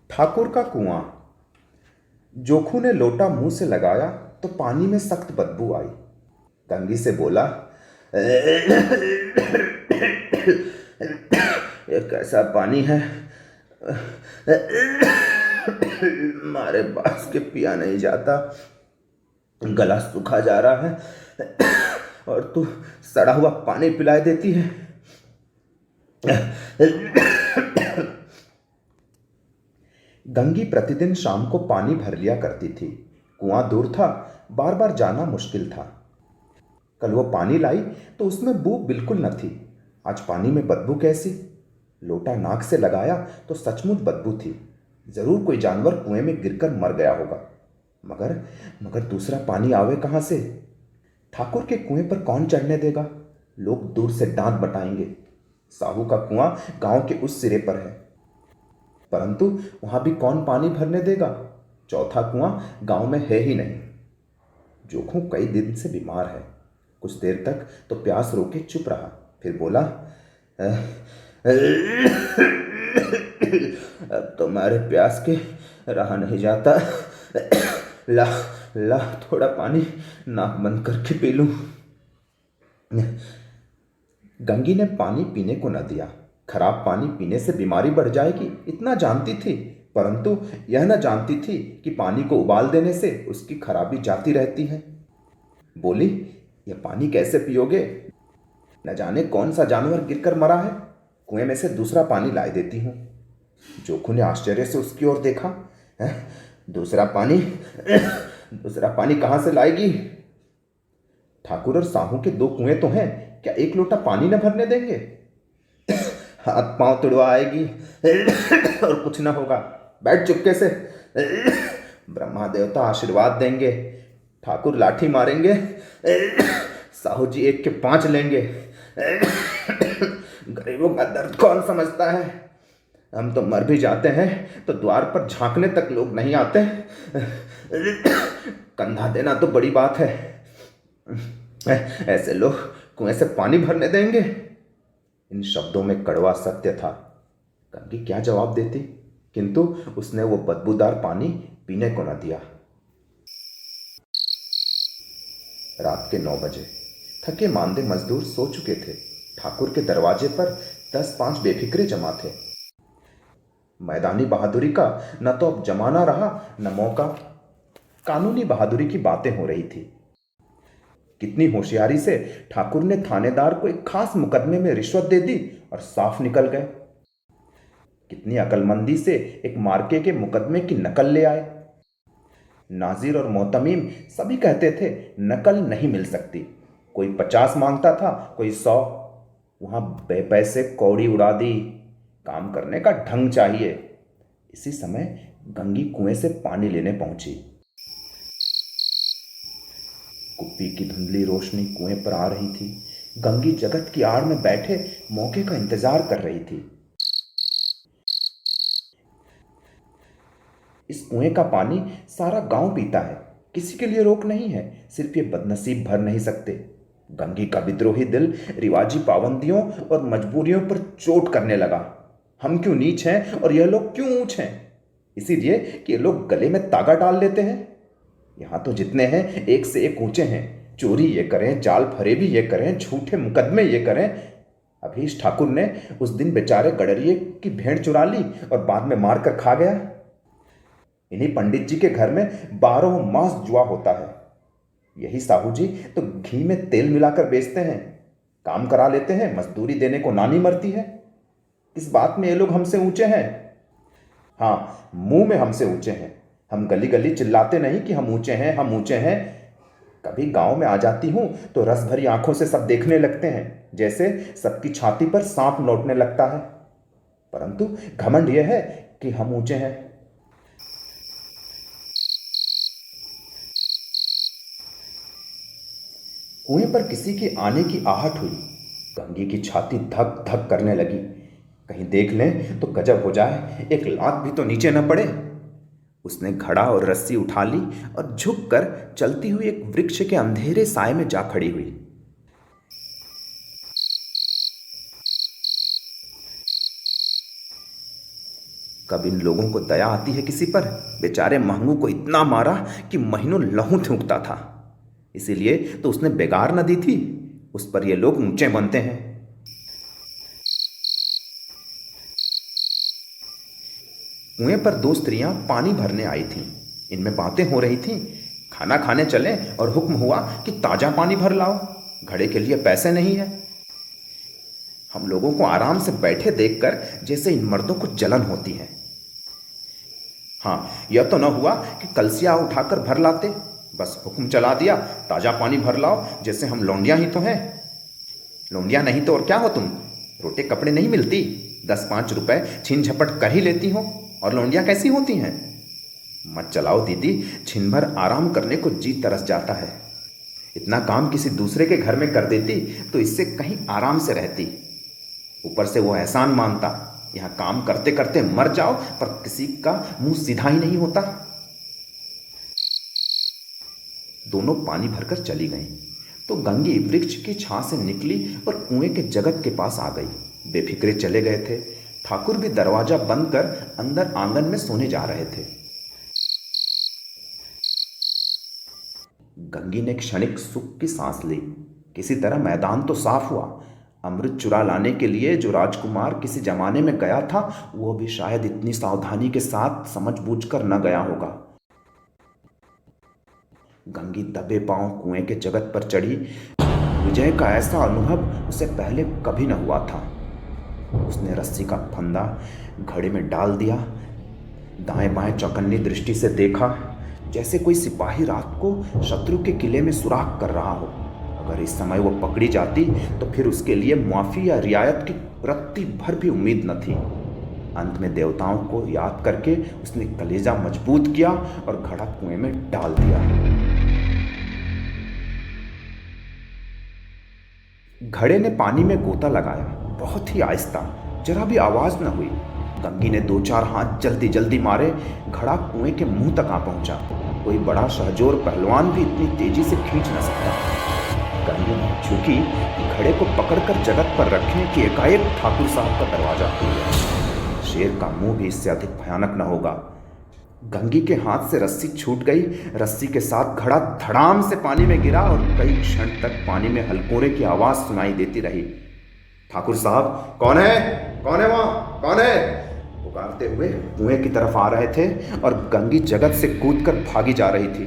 ठाकुर का कुआं। जोखू ने लोटा मुंह से लगाया तो पानी में सख्त बदबू आई। गंगी से बोला, ये कैसा पानी है, मारे बास के पिया नहीं जाता, गला सूखा जा रहा है और तू सड़ा हुआ पानी पिला देती है। गंगी प्रतिदिन शाम को पानी भर लिया करती थी। कुआं दूर था, बार बार जाना मुश्किल था। कल वो पानी लाई तो उसमें बू बिल्कुल न थी। आज पानी में बदबू कैसी? लोटा नाक से लगाया तो सचमुच बदबू थी। जरूर कोई जानवर कुएं में गिरकर मर गया होगा। मगर मगर दूसरा पानी आवे कहां से? ठाकुर के कुएं पर कौन चढ़ने देगा? लोग दूर से डांट बटाएंगे। साहू का कुआं गांव के उस सिरे पर है, परंतु वहां भी कौन पानी भरने देगा? चौथा कुआं गांव में है ही नहीं। जोखू कई दिन से बीमार है। कुछ देर तक तो प्यास रोके चुप रहा, फिर बोला, अब तो मारे प्यास के रहा नहीं जाता। ला ला थोड़ा पानी नाक बंद करके पी लूं। गंगी ने पानी पीने को न दिया। खराब पानी पीने से बीमारी बढ़ जाएगी इतना जानती थी, परंतु यह न जानती थी कि पानी को उबाल देने से उसकी खराबी जाती रहती है। बोली, यह पानी कैसे पियोगे? न जाने कौन सा जानवर गिरकर मरा है। कुएं में से दूसरा पानी ला देती हूं। जोखू ने आश्चर्य से उसकी ओर देखा। दूसरा पानी? दूसरा पानी कहां से लाएगी? ठाकुर और साहू के दो कुएं तो हैं, क्या एक लोटा पानी न भरने देंगे? हाथ पांव तुड़वा आएगी और कुछ ना होगा। बैठ चुपके से। ब्रह्मा देवता आशीर्वाद देंगे, ठाकुर लाठी मारेंगे, साहू जी एक के 5 लेंगे। गरीबों का दर्द कौन समझता है? हम तो मर भी जाते हैं तो द्वार पर झांकने तक लोग नहीं आते। कंधा देना तो बड़ी बात है, ऐसे लोग कुएं से पानी भरने देंगे? इन शब्दों में कड़वा सत्य था। गंगी क्या जवाब देती, किंतु उसने वो बदबूदार पानी पीने को न दिया। रात के 9 बजे थके मांदे मजदूर सो चुके थे। ठाकुर के दरवाजे पर 10-5 बेफिक्रे जमा थे। मैदानी बहादुरी का न तो अब जमाना रहा न मौका। कानूनी बहादुरी की बातें हो रही थी। कितनी होशियारी से ठाकुर ने थानेदार को एक खास मुकदमे में रिश्वत दे दी और साफ निकल गए। कितनी अकलमंदी से एक मार्के के मुकदमे की नकल ले आए। नाजिर और मोहतमीम सभी कहते थे नकल नहीं मिल सकती। कोई 50 मांगता था, कोई 100। वहां पैसे कौड़ी उड़ा दी। काम करने का ढंग चाहिए। इसी समय गंगी कुएं से पानी लेने पहुंची। कुप्पी की धुंधली रोशनी कुएं पर आ रही थी। गंगी जगत की आड़ में बैठे मौके का इंतजार कर रही थी। इस कुएं का पानी सारा गांव पीता है, किसी के लिए रोक नहीं है। सिर्फ ये बदनसीब भर नहीं सकते। गंगी का विद्रोही दिल रिवाजी पाबंदियों और मजबूरियों पर चोट करने लगा। हम क्यों नीच हैं और यह लोग क्यों ऊंच हैं? इसीलिए कि ये लोग गले में तागा डाल लेते हैं। यहां तो जितने हैं एक से एक ऊंचे हैं। चोरी ये करें, जाल फरेबी ये करें, झूठे मुकदमे ये करें। अभीश ठाकुर ने उस दिन बेचारे गडरिये की भेड़ चुरा ली और बाद में मार कर खा गया। इन्हीं पंडित जी के घर में 12 मास जुआ होता है। यही साहू जी तो घी में तेल मिलाकर बेचते हैं। काम करा लेते हैं, मजदूरी देने को नानी मरती है। इस बात में ये लोग हमसे ऊंचे हैं। हाँ, मुंह में हमसे ऊंचे हैं। हम गली गली चिल्लाते नहीं कि हम ऊंचे हैं, हम ऊंचे हैं। कभी गांव में आ जाती हूं तो रस भरी आंखों से सब देखने लगते हैं, जैसे सबकी छाती पर सांप लौटने लगता है। परंतु घमंड यह है कि हम ऊंचे हैं। कुएं पर किसी के आने की आहट हुई। गंगी की छाती धक धक करने लगी। कहीं देख लें तो गजब हो जाए, एक लात भी तो नीचे न पड़े। उसने घड़ा और रस्सी उठा ली और झुककर चलती हुई एक वृक्ष के अंधेरे साए में जा खड़ी हुई। कब इन लोगों को दया आती है किसी पर। बेचारे महंगू को इतना मारा कि महीनों लहू थूकता था। इसीलिए तो उसने बेगार न दी थी। उस पर ये लोग ऊंचे बनते हैं। कुएं पर दो स्त्रियां पानी भरने आई थीं। इनमें बातें हो रही थीं। खाना खाने चले और हुक्म हुआ कि ताजा पानी भर लाओ, घड़े के लिए पैसे नहीं है। हम लोगों को आराम से बैठे देखकर जैसे इन मर्दों को जलन होती है। हाँ, यह तो न हुआ कि कलसिया उठाकर भर लाते, बस हुक्म चला दिया ताजा पानी भर लाओ, जैसे हम लौंडिया ही तो हैं। लौंडिया नहीं तो और क्या हो तुम? रोटे कपड़े नहीं मिलती, 10-5 रुपए छीन झपट कर ही लेती हो, और लौंडिया कैसी होती हैं? मत चलाओ दीदी, छिन भर आराम करने को जी तरस जाता है। इतना काम किसी दूसरे के घर में कर देती तो इससे कहीं आराम से रहती। ऊपर से वो एहसान मानता, यहाँ काम करते करते मर जाओ, पर किसी का मुंह सीधा ही नहीं होता। दोनों पानी भरकर चली गईं तो गंगी वृक्ष की छां से निकली और कुएं के जगत के पास आ गई। बेफिक्रे चले गए थे। ठाकुर भी दरवाजा बंद कर अंदर आंगन में सोने जा रहे थे। गंगी ने क्षणिक सुख की सांस ली। किसी तरह मैदान तो साफ हुआ। अमृत चुरा लाने के लिए जो राजकुमार किसी जमाने में गया था, वो भी शायद इतनी सावधानी के साथ समझबूझकर न गया होगा। गंगी दबे पांव कुएं के जगत पर चढ़ी। विजय का ऐसा अनुभव उसे पहले कभी न हुआ था। उसने रस्सी का फंदा घड़े में डाल दिया, दाएं बाएं चौकन्नी दृष्टि से देखा, जैसे कोई सिपाही रात को शत्रु के किले में सुराग कर रहा हो। अगर इस समय वो पकड़ी जाती तो फिर उसके लिए मुआफी या रियायत की रत्ती भर भी उम्मीद न थी। अंत में देवताओं को याद करके उसने कलेजा मजबूत किया और घड़ा कुएं में डाल दिया। घड़े ने पानी में गोता लगाया, बहुत ही आहिस्ता, जरा भी आवाज न हुई। गंगी ने 2-4 हाथ जल्दी जल्दी मारे, घड़ा कुएं के मुंह तक आ पहुंचा। कोई बड़ा शहजोर पहलवान भी इतनी तेजी से खींच न सकता। गंगी झुकी, घड़े को पकड़कर जगत पर रखने की एकाएक ठाकुर साहब का दरवाजा खुल गया। शेर का मुंह भी इससे अधिक भयानक न होगा। गंगी के हाथ से रस्सी छूट गई। रस्सी के साथ घड़ा धड़ाम से पानी में गिरा और कई क्षण तक पानी में हलकोरे की आवाज सुनाई देती रही। ठाकुर साहब, कौन है? कौन है वहां? कौन है? पुकारते हुए कुएं की तरफ आ रहे थे और गंगी जगत से कूदकर भागी जा रही थी।